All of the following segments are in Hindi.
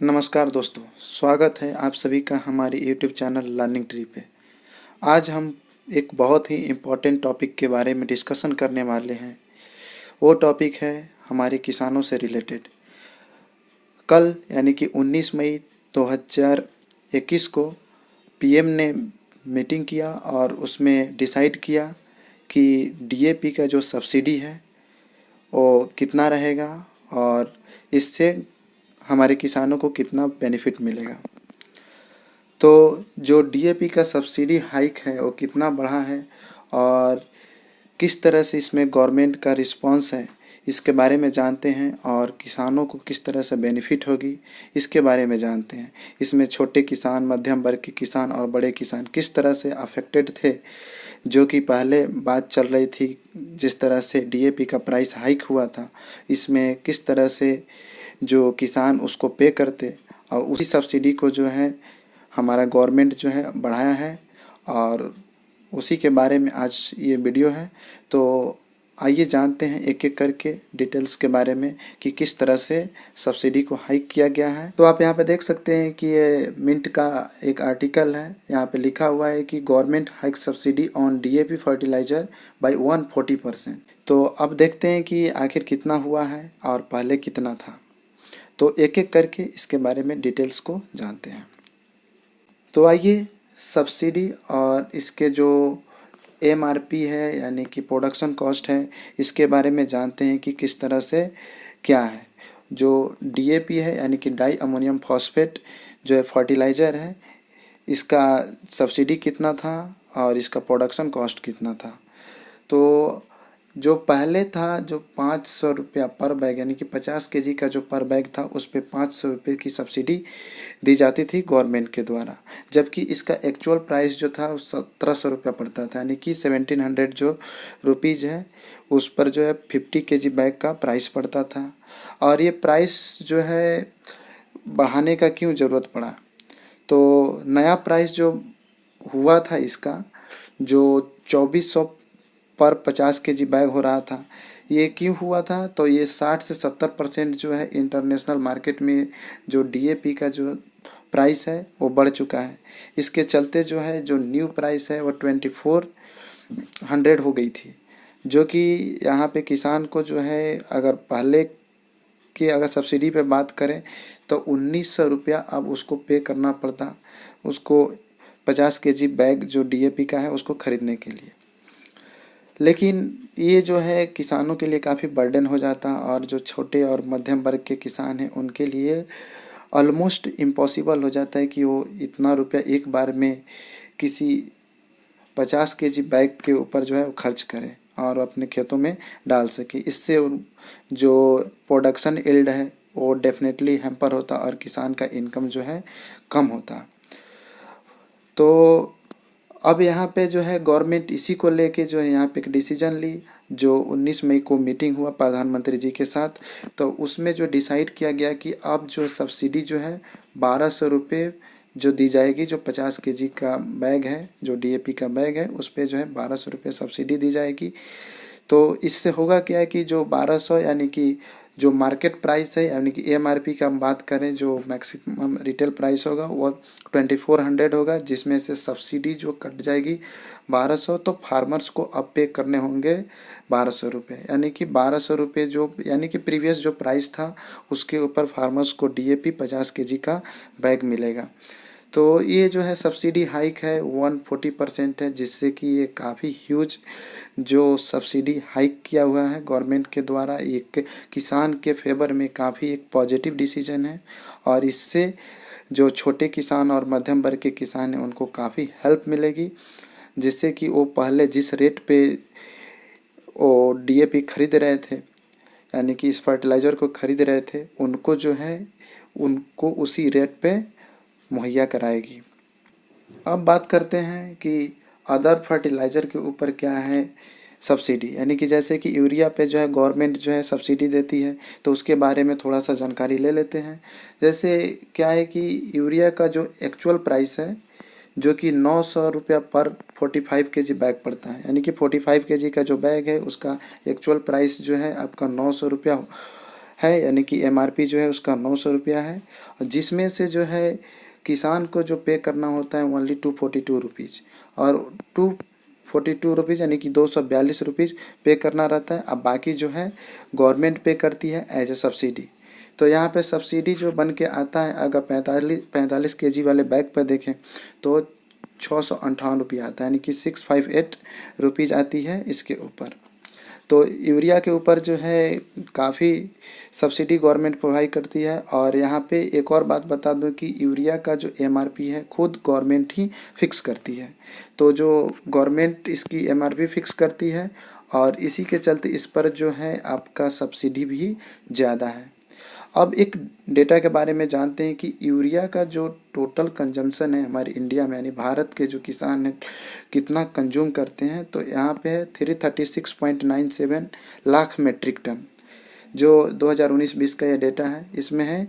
नमस्कार दोस्तों, स्वागत है आप सभी का हमारे YouTube चैनल लर्निंग ट्री पे। आज हम एक बहुत ही इम्पोर्टेंट टॉपिक के बारे में डिस्कशन करने वाले हैं। वो टॉपिक है हमारे किसानों से रिलेटेड। कल यानी कि 19 मई 2021 को PM ने मीटिंग किया और उसमें डिसाइड किया कि DAP का जो सब्सिडी है वो कितना रहेगा और इससे हमारे किसानों को कितना बेनिफिट मिलेगा। तो जो DAP का सब्सिडी हाइक है वो कितना बढ़ा है और किस तरह से इसमें गवर्नमेंट का रिस्पांस है, इसके बारे में जानते हैं और किसानों को किस तरह से बेनिफिट होगी इसके बारे में जानते हैं। इसमें छोटे किसान, मध्यम वर्ग के किसान और बड़े किसान किस तरह से अफेक्टेड थे, जो कि पहले बात चल रही थी जिस तरह से DAP का प्राइस हाइक हुआ था, इसमें किस तरह से जो किसान उसको पे करते और उसी सब्सिडी को जो है हमारा गवर्नमेंट जो है बढ़ाया है और उसी के बारे में आज ये वीडियो है। तो आइए जानते हैं एक एक करके डिटेल्स के बारे में कि किस तरह से सब्सिडी को हाइक किया गया है। तो आप यहाँ पे देख सकते हैं कि ये मिंट का एक आर्टिकल है। यहाँ पे लिखा हुआ है कि government hike subsidy on DAP fertiliser by 140%। तो अब देखते हैं कि आखिर कितना हुआ है और पहले कितना था। तो एक एक करके इसके बारे में डिटेल्स को जानते हैं। तो आइए सब्सिडी और इसके जो MRP है यानी कि प्रोडक्शन कॉस्ट है, इसके बारे में जानते हैं कि किस तरह से क्या है। जो DAP है यानी कि डाई अमोनियम फॉस्फेट जो है फर्टिलाइज़र है, इसका सब्सिडी कितना था और इसका प्रोडक्शन कॉस्ट कितना था। तो जो पहले था जो 500 रुपया पर बैग यानी कि 50 kg का जो पर बैग था उस पर 500 रुपये की सब्सिडी दी जाती थी गवर्नमेंट के द्वारा, जबकि इसका एक्चुअल प्राइस जो था 1700 रुपया पड़ता था, यानी कि 1700 जो रुपीज़ है उस पर जो है 50 kg बैग का प्राइस पड़ता था। और ये प्राइस जो है बढ़ाने का क्यों ज़रूरत पड़ा, तो नया प्राइस जो हुआ था इसका जो 2400 पर 50 kg बैग हो रहा था, ये क्यों हुआ था, तो ये 60 से 70% जो है इंटरनेशनल मार्केट में जो DAP का जो प्राइस है वो बढ़ चुका है। इसके चलते जो है जो न्यू प्राइस है वो 2400 हो गई थी, जो कि यहाँ पे किसान को जो है अगर पहले की अगर सब्सिडी पे बात करें तो 1900 रुपया अब उसको पे करना पड़ता उसको 50 kg बैग जो DAP का है उसको ख़रीदने के लिए। लेकिन ये जो है किसानों के लिए काफ़ी बर्डन हो जाता और जो छोटे और मध्यम वर्ग के किसान हैं उनके लिए ऑलमोस्ट इम्पॉसिबल हो जाता है कि वो इतना रुपया एक बार में किसी 50 kg बैग के ऊपर जो है वो खर्च करें और अपने खेतों में डाल सके। इससे जो प्रोडक्शन यील्ड है वो डेफिनेटली हैम्पर होता और किसान का इनकम जो है कम होता। तो अब यहाँ पे जो है गवर्नमेंट इसी को लेके जो है यहाँ पे एक डिसीजन ली, जो 19 मई को मीटिंग हुआ प्रधानमंत्री जी के साथ। तो उसमें जो डिसाइड किया गया कि अब जो सब्सिडी जो है 1200 रुपये जो दी जाएगी, जो 50 kg का बैग है जो DAP का बैग है उस पर जो है 1200 रुपये सब्सिडी दी जाएगी। तो इससे होगा क्या है कि जो 1200 यानी कि जो मार्केट प्राइस है यानी कि MRP का हम बात करें जो मैक्सिमम रिटेल प्राइस होगा वो 2400 होगा, जिसमें से सब्सिडी जो कट जाएगी 1200। तो फार्मर्स को अब पे करने होंगे 1200 रुपये, यानी कि 1200 रुपये जो यानी कि प्रीवियस जो प्राइस था उसके ऊपर फार्मर्स को DAP 50 kg का बैग मिलेगा। तो ये जो है सब्सिडी हाइक है 140% है, जिससे कि ये काफ़ी ह्यूज जो सब्सिडी हाइक किया हुआ है गवर्नमेंट के द्वारा, एक किसान के फेवर में काफ़ी एक पॉजिटिव डिसीजन है। और इससे जो छोटे किसान और मध्यम वर्ग के किसान हैं उनको काफ़ी हेल्प मिलेगी, जिससे कि वो पहले जिस रेट पे वो DAP खरीद रहे थे यानी कि इस फर्टिलाइज़र को खरीद रहे थे उनको जो है उनको उसी रेट पे मुहैया कराएगी। अब बात करते हैं कि अदर फर्टिलाइज़र के ऊपर क्या है सब्सिडी, यानी कि जैसे कि यूरिया पे जो है गवर्नमेंट जो है सब्सिडी देती है, तो उसके बारे में थोड़ा सा जानकारी ले लेते हैं। जैसे क्या है कि यूरिया का जो एक्चुअल प्राइस है जो कि 900 रुपया पर 45 kg बैग पड़ता है, यानी कि 45 kg का जो बैग है उसका एक्चुअल प्राइस जो है आपका 900 रुपया है, यानी कि एमआरपी जो है उसका 900 रुपया है, और जिसमें से जो है किसान को जो पे करना होता है ओनली 242 रुपीज़, और 242 रुपीज़ यानी कि 242 रुपीज़ पे करना रहता है। अब बाकी जो है गवर्नमेंट पे करती है एज ए सब्सिडी। तो यहाँ पे सब्सिडी जो बन के आता है, अगर 45 केजी वाले बैग पर देखें तो 658 रुपया आता है, यानी कि 658 रुपीज़ आती है इसके ऊपर। तो यूरिया के ऊपर जो है काफ़ी सब्सिडी गवर्नमेंट प्रोवाइड करती है। और यहाँ पे एक और बात बता दूं कि यूरिया का जो एमआरपी है खुद गवर्नमेंट ही फिक्स करती है। तो जो गवर्नमेंट इसकी एमआरपी फिक्स करती है, और इसी के चलते इस पर जो है आपका सब्सिडी भी ज़्यादा है। अब एक डेटा के बारे में जानते हैं कि यूरिया का जो टोटल कंजम्पशन है हमारे इंडिया में, यानी भारत के जो किसान हैं कितना कंज्यूम करते हैं, तो यहाँ पे है 336.97 लाख मेट्रिक टन, जो 2019-20 का ये डेटा है। इसमें है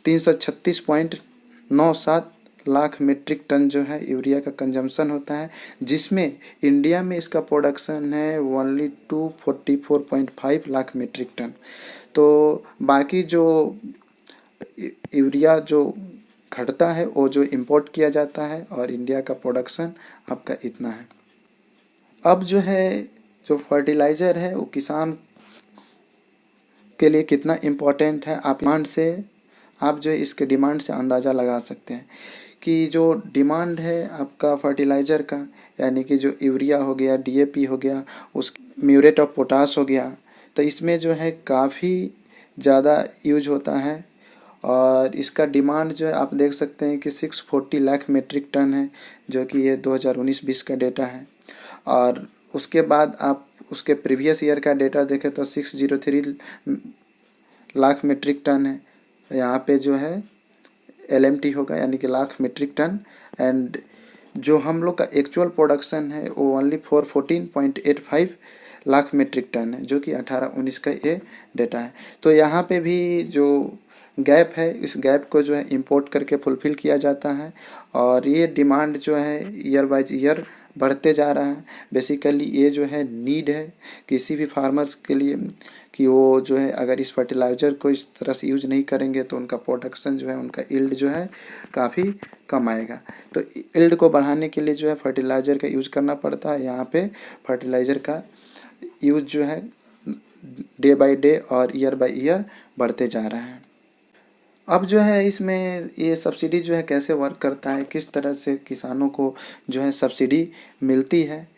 336.97 लाख मेट्रिक टन जो है यूरिया का कंजम्पशन होता है, जिसमें इंडिया में इसका प्रोडक्शन है ओनली 244.5 लाख मेट्रिक टन। तो बाकी जो यूरिया जो घटता है वो जो इंपोर्ट किया जाता है, और इंडिया का प्रोडक्शन आपका इतना है। अब जो है जो फर्टिलाइज़र है वो किसान के लिए कितना इम्पोर्टेंट है, आप जो है इसके डिमांड से अंदाज़ा लगा सकते हैं कि जो डिमांड है आपका फर्टिलाइज़र का, यानी कि जो यूरिया हो गया, डीएपी हो गया, उस म्यूरेट ऑफ पोटास हो गया, तो इसमें जो है काफ़ी ज़्यादा यूज होता है। और इसका डिमांड जो है आप देख सकते हैं कि 640 लाख मेट्रिक टन है, जो कि ये 2019-20 का डेटा है। और उसके बाद आप उसके प्रीवियस ईयर का डेटा देखें तो 603 लाख मेट्रिक टन है। यहाँ पे जो है एलएमटी होगा, यानी कि लाख मेट्रिक टन। एंड जो हम लोग का एक्चुअल प्रोडक्शन है वो ओनली 414.85 लाख मेट्रिक टन है, जो कि 18-19 का ये डेटा है। तो यहाँ पे भी जो गैप है, इस गैप को जो है इंपोर्ट करके फुलफ़िल किया जाता है, और ये डिमांड जो है ईयर बाय ईयर बढ़ते जा रहा है। बेसिकली ये जो है नीड है किसी भी फार्मर्स के लिए कि वो जो है अगर इस फर्टिलाइज़र को इस तरह से यूज नहीं करेंगे तो उनका प्रोडक्शन जो है, उनका यील्ड जो है काफ़ी कम आएगा। तो यील्ड को बढ़ाने के लिए जो है फर्टिलाइज़र का यूज करना पड़ता है। यहाँ पे फर्टिलाइज़र का यूज जो है डे बाय डे और ईयर बाय ईयर बढ़ते जा रहा है। अब जो है इसमें ये सब्सिडी जो है कैसे वर्क करता है, किस तरह से किसानों को जो है सब्सिडी मिलती है,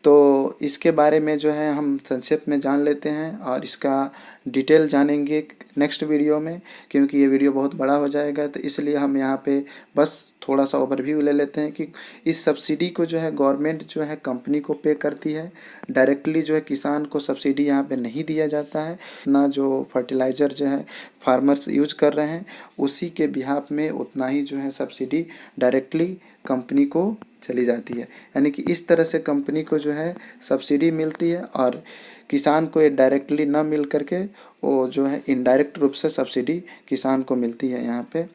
तो इसके बारे में जो है हम संक्षेप में जान लेते हैं, और इसका डिटेल जानेंगे नेक्स्ट वीडियो में, क्योंकि ये वीडियो बहुत बड़ा हो जाएगा। तो इसलिए हम यहाँ पे बस थोड़ा सा ओवरव्यू ले लेते हैं कि इस सब्सिडी को जो है गवर्नमेंट जो है कंपनी को पे करती है। डायरेक्टली जो है किसान को सब्सिडी यहाँ पे नहीं दिया जाता है, ना जो फर्टिलाइज़र जो है फार्मर्स यूज कर रहे हैं उसी के बिहाफ में उतना ही जो है सब्सिडी डायरेक्टली कंपनी को चली जाती है। यानी कि इस तरह से कंपनी को जो है सब्सिडी मिलती है, और किसान को ये डायरेक्टली ना मिल करके वो जो है इनडायरेक्ट रूप से सब्सिडी किसान को मिलती है यहाँ पे।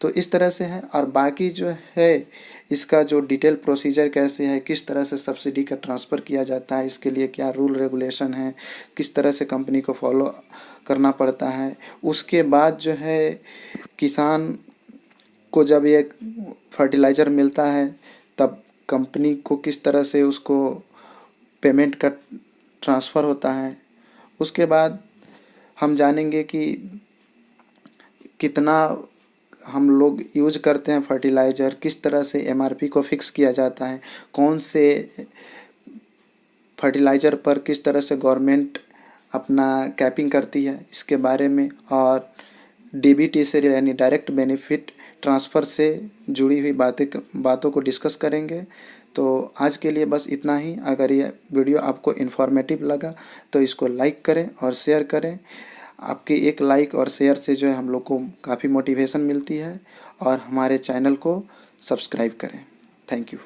तो इस तरह से है। और बाकी जो है इसका जो डिटेल प्रोसीजर कैसे है, किस तरह से सब्सिडी का ट्रांसफ़र किया जाता है, इसके लिए क्या रूल रेगुलेशन है, किस तरह से कंपनी को फॉलो करना पड़ता है, उसके बाद जो है किसान को जब ये फर्टिलाइज़र मिलता है तब कंपनी को किस तरह से उसको पेमेंट का ट्रांसफ़र होता है। उसके बाद हम जानेंगे कि कितना हम लोग यूज करते हैं फर्टिलाइज़र, किस तरह से एमआरपी को फिक्स किया जाता है, कौन से फर्टिलाइज़र पर किस तरह से गवर्नमेंट अपना कैपिंग करती है इसके बारे में, और डीबीटी से यानी डायरेक्ट बेनिफिट ट्रांसफ़र से जुड़ी हुई बातों को डिस्कस करेंगे। तो आज के लिए बस इतना ही। अगर ये वीडियो आपको इन्फॉर्मेटिव लगा तो इसको लाइक करें और शेयर करें। आपके एक लाइक और शेयर से जो है हम लोग को काफ़ी मोटिवेशन मिलती है, और हमारे चैनल को सब्सक्राइब करें। Thank you.